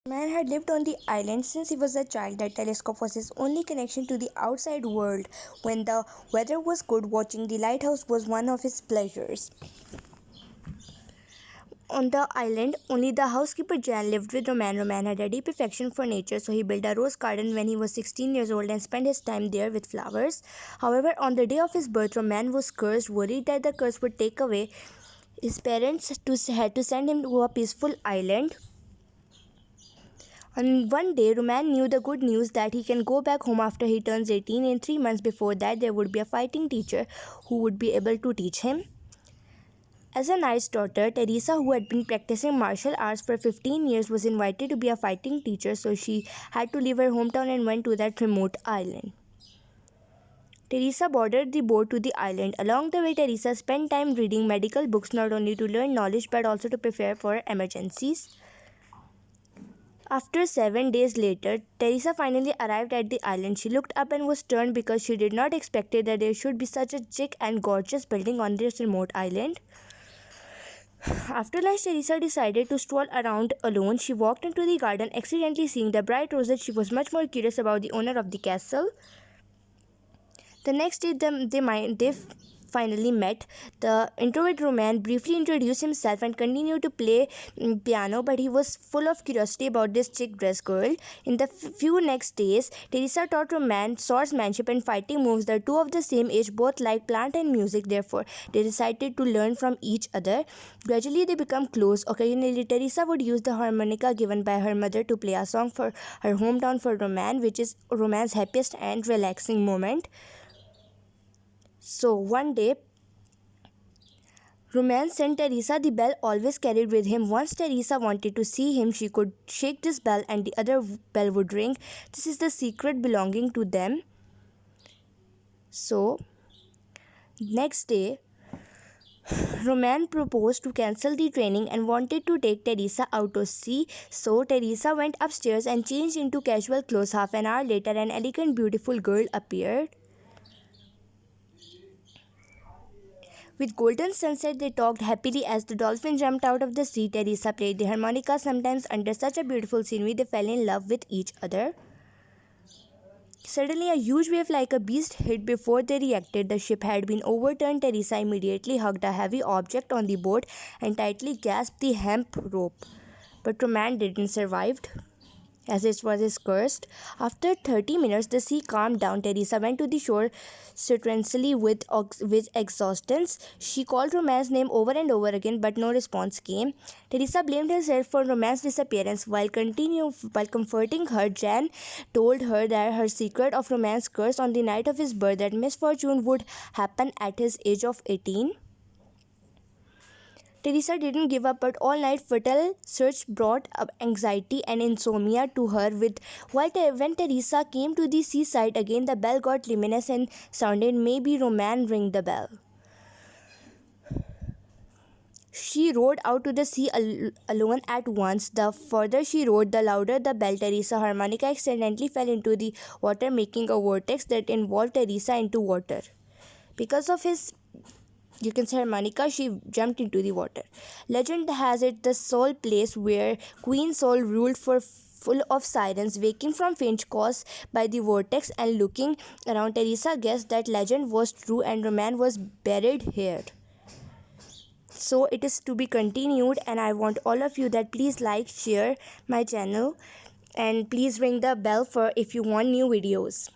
Man had lived on the island since he was a child. That telescope was his only connection to the outside world. When the weather was good, watching the lighthouse was one of his pleasures. On the island, only the housekeeper Jan lived with Roman. Roman had a deep affection for nature, so he built a rose garden when he was 16 years old and spent his time there with flowers. However, on the day of his birth, Roman was cursed, worried that the curse would take away his parents had to send him to a peaceful island. On one day, Roman knew the good news that he can go back home after he turns 18. In 3 months before that, there would be a fighting teacher who would be able to teach him. As a knight's daughter, Teresa, who had been practicing martial arts for 15 years, was invited to be a fighting teacher, so she had to leave her hometown and went to that remote island. Teresa boarded the boat to the island. Along the way, Teresa spent time reading medical books not only to learn knowledge but also to prepare for emergencies. After 7 days later, Teresa finally arrived at the island. She looked up and was stunned because she did not expect that there should be such a chic and gorgeous building on this remote island. After lunch, Teresa decided to stroll around alone. She walked into the garden, accidentally seeing the bright roses. She was much more curious about the owner of the castle. The next day, they finally met. The introvert Roman briefly introduced himself and continued to play piano, but he was full of curiosity about this chic dress girl. In the few next days, Teresa taught Roman swordsmanship and fighting moves. The two of the same age both liked plant and music, therefore they decided to learn from each other. Gradually, they became close. Occasionally, Teresa would use the harmonica given by her mother to play a song for her hometown for Roman, which is Roman's happiest and relaxing moment. So one day, Roman sent Teresa the bell always carried with him. Once Teresa wanted to see him, she could shake this bell and the other bell would ring. This is the secret belonging to them. So, next day, Roman proposed to cancel the training and wanted to take Teresa out to sea. So, Teresa went upstairs and changed into casual clothes. Half an hour later, an elegant, beautiful girl appeared. With golden sunset, they talked happily as the dolphin jumped out of the sea. Teresa played the harmonica. Sometimes, under such a beautiful scenery, they fell in love with each other. Suddenly, a huge wave like a beast hit. Before they reacted, the ship had been overturned. Teresa immediately hugged a heavy object on the boat and tightly grasped the hemp rope. But Roman didn't survive, as it was cursed. After 30 minutes, the sea calmed down. Teresa went to the shore strangely with exhaustion. She called Roman's name over and over again, but no response came. Teresa blamed herself for Roman's disappearance. While comforting her, Jan told her that her secret of Roman's curse on the night of his birth, that misfortune would happen at his age of 18. Teresa didn't give up, but all night futile search brought up anxiety and insomnia to her. When Teresa came to the seaside again, the bell got luminous and sounded. Maybe Roman ring the bell. She rowed out to the sea alone at once. The further she rowed, the louder the bell. Teresa's harmonica accidentally fell into the water, making a vortex that involved Teresa into water. Because of his harmonica, she jumped into the water. Legend has it the sole place where Queen Sol ruled for full of sirens. Waking from faint caused by the vortex and looking around, Teresa guessed that legend was true and Roman was buried here. So it is to be continued, and I want all of you that please like, share my channel, and please ring the bell for if you want new videos.